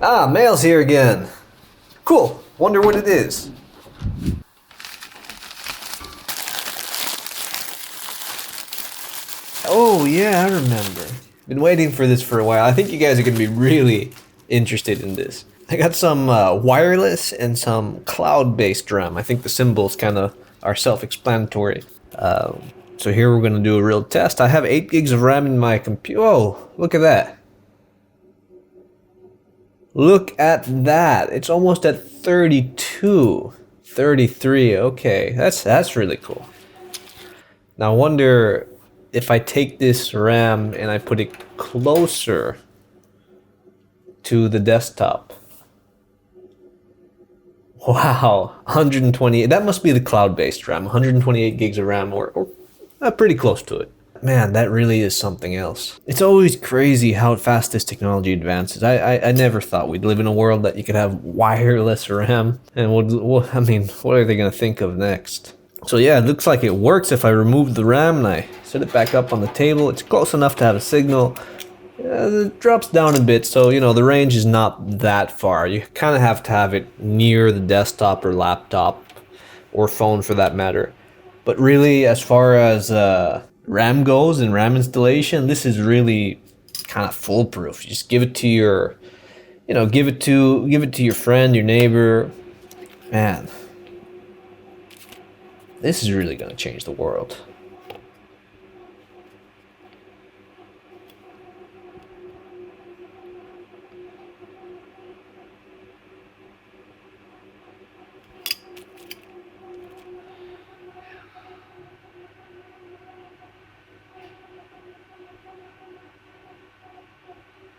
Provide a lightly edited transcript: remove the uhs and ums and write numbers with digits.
Ah, mail's here again. Cool. Wonder what it is. Oh, yeah, I remember. Been waiting for this for a while. I think you guys are going to be really interested in this. I got some wireless and some cloud-based RAM. I think the symbols kind of are self-explanatory. So here we're going to do a real test. I have 8 gigs of RAM in my computer. Oh, look at that. Look at that. It's almost at 32. 33. Okay, that's really cool. Now I wonder if I take this RAM and I put it closer to the desktop. Wow, 128. That must be the cloud-based RAM. 128 gigs of RAM, or pretty close to it. Man, that really is something else. It's always crazy how fast this technology advances. I never thought we'd live in a world that you could have wireless RAM. And what are they gonna think of next? So yeah, it looks like it works. If I remove the RAM and I set it back up on the table, it's close enough to have a signal. It drops down a bit, so you know the range is not that far. You kind of have to have it near the desktop or laptop or phone for that matter. But really, as far as RAM goes and RAM installation, this is really kind of foolproof. You just give it to your, give it to your friend, your neighbor. Man, this is really gonna change the world.